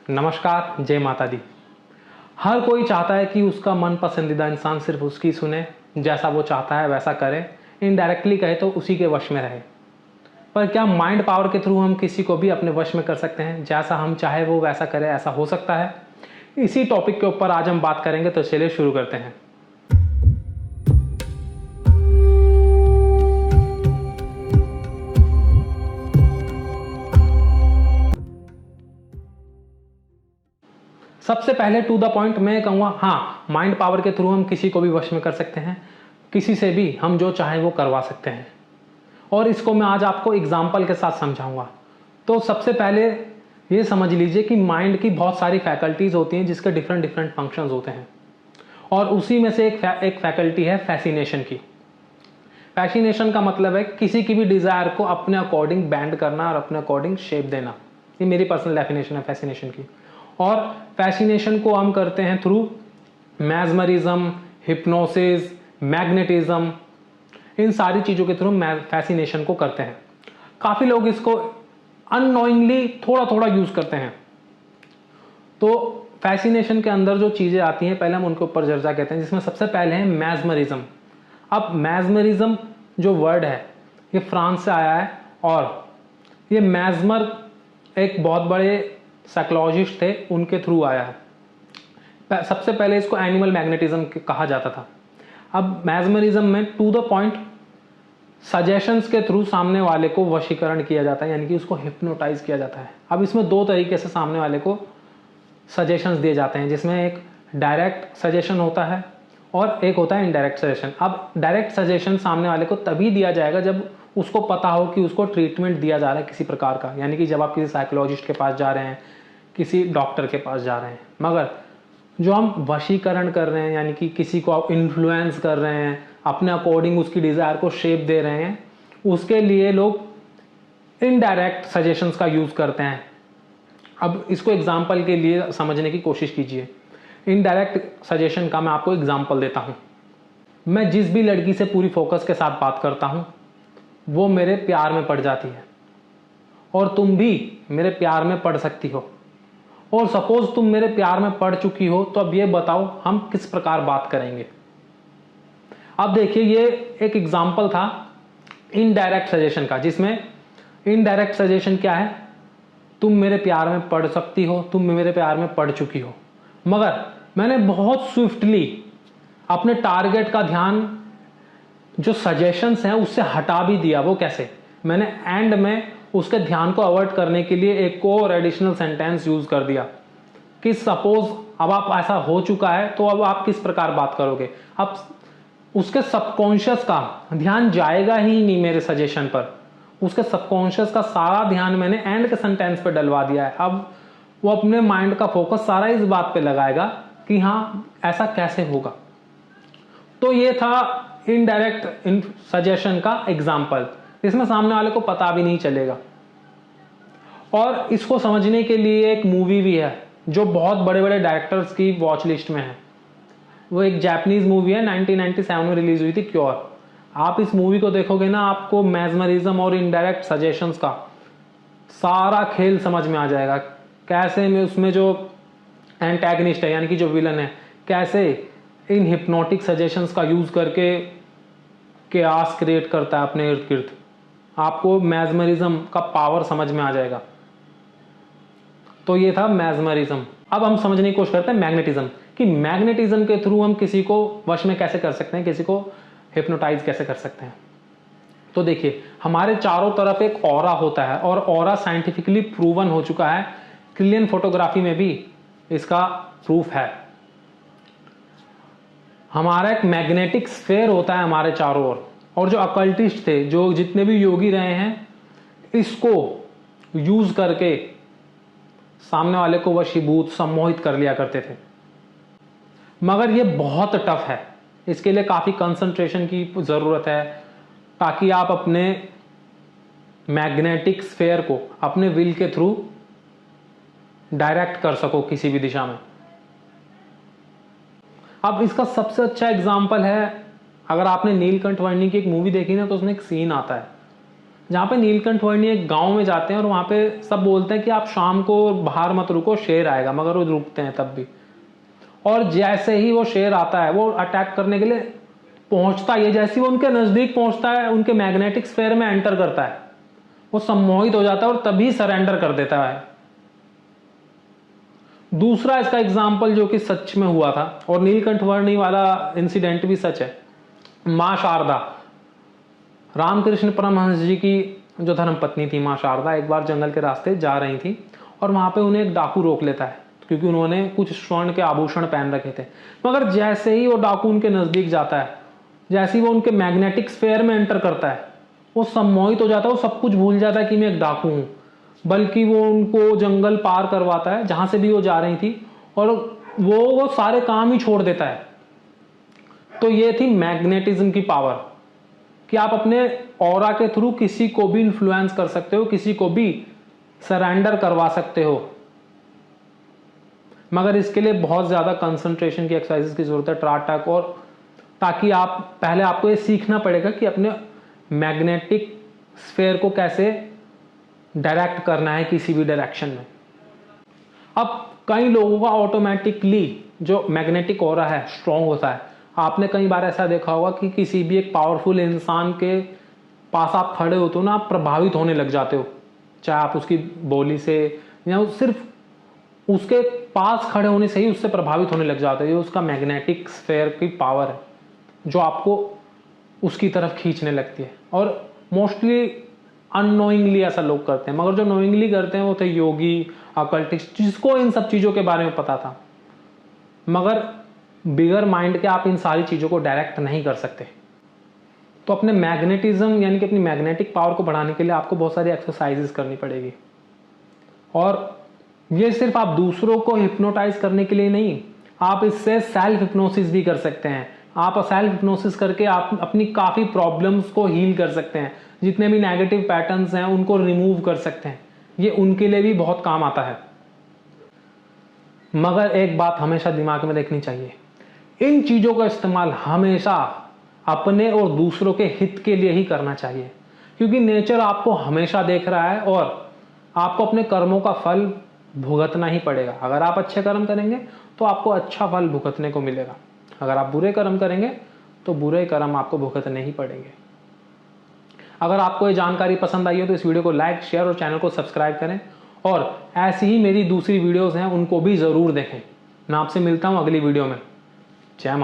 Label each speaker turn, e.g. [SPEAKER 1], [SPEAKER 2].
[SPEAKER 1] नमस्कार, जय माता दी। हर कोई चाहता है कि उसका मन पसंदीदा इंसान सिर्फ उसकी सुने, जैसा वो चाहता है वैसा करे, इनडायरेक्टली कहे तो उसी के वश में रहे। पर क्या माइंड पावर के थ्रू हम किसी को भी अपने वश में कर सकते हैं? जैसा हम चाहे वो वैसा करे, ऐसा हो सकता है? इसी टॉपिक के ऊपर आज हम बात करेंगे, तो चलिए शुरू करते हैं। सबसे पहले टू द पॉइंट मैं कहूँगा, हाँ, माइंड पावर के थ्रू हम किसी को भी वश में कर सकते हैं, किसी से भी हम जो चाहें वो करवा सकते हैं। और इसको मैं आज आपको एग्जाम्पल के साथ समझाऊंगा। तो सबसे पहले ये समझ लीजिए कि माइंड की बहुत सारी फैकल्टीज होती हैं जिसके डिफरेंट डिफरेंट फंक्शंस होते हैं, और उसी में से एक फैकल्टी है फैसिनेशन की। फैसिनेशन का मतलब है किसी की भी डिजायर को अपने अकॉर्डिंग बैंड करना और अपने अकॉर्डिंग शेप देना। ये मेरी पर्सनल डेफिनेशन है फैसिनेशन की। और फैसिनेशन को हम करते हैं थ्रू मैज़मरिज्म, हिप्नोसिस, मैग्नेटिज्म, इन सारी चीज़ों के थ्रू फैसिनेशन को करते हैं। काफ़ी लोग इसको अननोइंगली थोड़ा थोड़ा यूज़ करते हैं। तो फैसिनेशन के अंदर जो चीज़ें आती हैं, पहले हम उनके ऊपर चर्चा करते हैं, जिसमें सबसे पहले है मैज़मरिज्म। अब मैज़मरिज्म जो वर्ड है ये फ्रांस से आया है, और ये मैज़मर एक बहुत बड़े साइकोलॉजिस्ट थे, उनके थ्रू आया है। सबसे पहले इसको एनिमल मैग्नेटिज्म कहा जाता था। अब मैज़मरिज्म में टू द पॉइंट सजेशंस के थ्रू सामने वाले को वशीकरण किया जाता है, यानी कि उसको हिप्नोटाइज किया जाता है। अब इसमें दो तरीके से सामने वाले को सजेशंस दिए जाते हैं, जिसमें एक डायरेक्ट सजेशन होता है और एक होता है इनडायरेक्ट सजेशन। अब डायरेक्ट सजेशन सामने वाले को तभी दिया जाएगा जब उसको पता हो कि उसको ट्रीटमेंट दिया जा रहा है किसी प्रकार का, यानी कि जब आप किसी साइकोलॉजिस्ट के पास जा रहे हैं, किसी डॉक्टर के पास जा रहे हैं। मगर जो हम वशीकरण कर रहे हैं, यानी कि किसी को आप इन्फ्लुएंस कर रहे हैं, अपने अकॉर्डिंग उसकी डिज़ायर को शेप दे रहे हैं, उसके लिए लोग इनडायरेक्ट सजेशंस का यूज़ करते हैं। अब इसको एग्जाम्पल के लिए समझने की कोशिश कीजिए। इनडायरेक्ट सजेशन का मैं आपको एग्जाम्पल देता हूँ। मैं जिस भी लड़की से पूरी फोकस के साथ बात करता हूँ वो मेरे प्यार में पड़ जाती है, और तुम भी मेरे प्यार में पड़ सकती हो। और सपोज तुम मेरे प्यार में पड़ चुकी हो, तो अब ये बताओ हम किस प्रकार बात करेंगे। अब देखिए, ये एक एग्जाम्पल था इनडायरेक्ट सजेशन का, जिसमें इनडायरेक्ट सजेशन क्या है, तुम मेरे प्यार में पड़ सकती हो, तुम मेरे प्यार में पड़ चुकी हो। मगर मैंने बहुत स्विफ्टली अपने टारगेट का ध्यान जो सजेशंस हैं उससे हटा भी दिया। वो कैसे? मैंने एंड में उसके ध्यान को अवॉइड करने के लिए एक और एडिशनल सेंटेंस यूज कर दिया कि सपोज अब आप ऐसा हो चुका है, तो अब आप किस प्रकार बात करोगे। अब उसके सबकॉन्शियस का ध्यान जाएगा ही नहीं मेरे सजेशन पर, उसके सबकॉन्शियस का सारा ध्यान मैंने एंड के सेंटेंस पे डलवा दिया है। अब वो अपने माइंड का फोकस सारा इस बात पे लगाएगा कि हाँ, ऐसा कैसे होगा। तो ये था इनडायरेक्ट सजेशन का एग्जाम्पल, इसमें सामने वाले को पता भी नहीं चलेगा। और इसको समझने के लिए एक मूवी भी है जो बहुत बड़े बड़े डायरेक्टर्स की वॉच लिस्ट में है। वो एक जापानीज मूवी है, 1997 में रिलीज हुई थी, क्योर। आप इस मूवी को देखोगे ना, आपको मैज़मरिज्म और इनडायरेक्ट सजेशंस का सारा खेल समझ में आ जाएगा। कैसे में उसमें जो एंटैगनिस्ट है, यानी कि जो विलन है, कैसे इन हिप्नोटिक सजेशंस का यूज करके केओस क्रिएट करता है अपने इर्द गिर्द। आपको मैज़मरिज्म का पावर समझ में आ जाएगा। तो ये था मैज़मरिज्म। अब हम समझने की कोशिश करते हैं मैग्नेटिज्म, कि मैग्नेटिज्म के थ्रू हम किसी को वश में कैसे कर सकते हैं, किसी को हिप्नोटाइज कैसे कर सकते हैं। तो देखिए, हमारे चारों तरफ एक ऑरा होता है, और ऑरा साइंटिफिकली प्रूवन हो चुका है। क्रिलियन फोटोग्राफी में भी इसका प्रूफ है। हमारा एक मैग्नेटिक स्फेयर होता है हमारे चारों ओर, और जो अकल्टिस्ट थे, जो जितने भी योगी रहे हैं, इसको यूज करके सामने वाले को वशीभूत, सम्मोहित कर लिया करते थे। मगर ये बहुत टफ है, इसके लिए काफी कंसंट्रेशन की जरूरत है, ताकि आप अपने मैग्नेटिक स्फेयर को अपने विल के थ्रू डायरेक्ट कर सको किसी भी दिशा में। अब इसका सबसे अच्छा एग्जाम्पल है, अगर आपने नीलकंठ वर्णी की एक मूवी देखी ना, तो उसमें एक सीन आता है जहाँ पे नीलकंठ वर्णी एक गांव में जाते हैं और वहाँ पे सब बोलते हैं कि आप शाम को बाहर मत रुको, शेर आएगा, मगर वो रुकते हैं तब भी। और जैसे ही वो शेर आता है वो अटैक करने के लिए पहुंचता है, जैसे ही वो उनके नजदीक पहुंचता है उनके मैग्नेटिक स्फीयर में एंटर करता है, वो सम्मोहित हो जाता है और तभी सरेंडर कर देता है। दूसरा इसका एग्जाम्पल जो कि सच में हुआ था, और नीलकंठ वर्णी वाला इंसिडेंट भी सच है। मां शारदा, रामकृष्ण परमहंस जी की जो धर्मपत्नी थी मां शारदा, एक बार जंगल के रास्ते जा रही थी और वहां पे उन्हें एक डाकू रोक लेता है क्योंकि उन्होंने कुछ स्वर्ण के आभूषण पहन रखे थे। मगर जैसे ही वो डाकू उनके नजदीक जाता है, जैसे ही वो उनके मैग्नेटिक स्फीयर में एंटर करता है, वो सम्मोहित हो जाता है, वो सब कुछ भूल जाता है कि मैं एक डाकू हूं, बल्कि वो उनको जंगल पार करवाता है जहां से भी वो जा रही थी, और वो सारे काम ही छोड़ देता है। तो ये थी मैग्नेटिज्म की पावर, कि आप अपने ऑरा के थ्रू किसी को भी इन्फ्लुएंस कर सकते हो, किसी को भी सरेंडर करवा सकते हो। मगर इसके लिए बहुत ज्यादा कंसंट्रेशन की एक्सरसाइजेस की जरूरत है, त्राटक, और ताकि आप पहले आपको ये सीखना पड़ेगा कि अपने मैग्नेटिक स्फीयर को कैसे डायरेक्ट करना है किसी भी डायरेक्शन में। अब कई लोगों का ऑटोमेटिकली जो मैग्नेटिक ऑरा है स्ट्रांग होता है। आपने कई बार ऐसा देखा होगा कि किसी भी एक पावरफुल इंसान के पास आप खड़े होते हो ना, आप प्रभावित होने लग जाते हो, चाहे आप उसकी बोली से या सिर्फ उसके पास खड़े होने से ही उससे प्रभावित होने लग जाते हो। ये उसका मैग्नेटिक स्फीयर की पावर है जो आपको उसकी तरफ खींचने लगती है। और मोस्टली अननोइंगली ऐसा लोग करते हैं, मगर जो नोइंगली करते हैं वो थे योगी, अकल्टिस्ट, जिसको इन सब चीजों के बारे में पता था। मगर बिगर माइंड के आप इन सारी चीजों को डायरेक्ट नहीं कर सकते। तो अपने मैग्नेटिज्म यानी कि अपनी मैग्नेटिक पावर को बढ़ाने के लिए आपको बहुत सारी एक्सरसाइजेस करनी पड़ेगी। और ये सिर्फ आप दूसरों को हिप्नोटाइज करने के लिए नहीं, आप इससे सेल्फ हिप्नोसिस भी कर सकते हैं। आप सेल्फ हिप्नोसिस करके आप अपनी काफी प्रॉब्लम्स को हील कर सकते हैं, जितने भी नेगेटिव पैटर्न्स हैं उनको रिमूव कर सकते हैं। ये उनके लिए भी बहुत काम आता है। मगर एक बात हमेशा दिमाग में देखनी चाहिए, इन चीजों का इस्तेमाल हमेशा अपने और दूसरों के हित के लिए ही करना चाहिए, क्योंकि नेचर आपको हमेशा देख रहा है और आपको अपने कर्मों का फल भुगतना ही पड़ेगा। अगर आप अच्छे कर्म करेंगे तो आपको अच्छा फल भुगतने को मिलेगा, अगर आप बुरे कर्म करेंगे तो बुरे कर्म आपको भुगतने ही पड़ेंगे। अगर आपको ये जानकारी पसंद आई हो तो इस वीडियो को लाइक, शेयर और चैनल को सब्सक्राइब करें, और ऐसी ही मेरी दूसरी वीडियोस हैं उनको भी जरूर देखें। मैं आपसे मिलता हूं अगली वीडियो में। जय माता।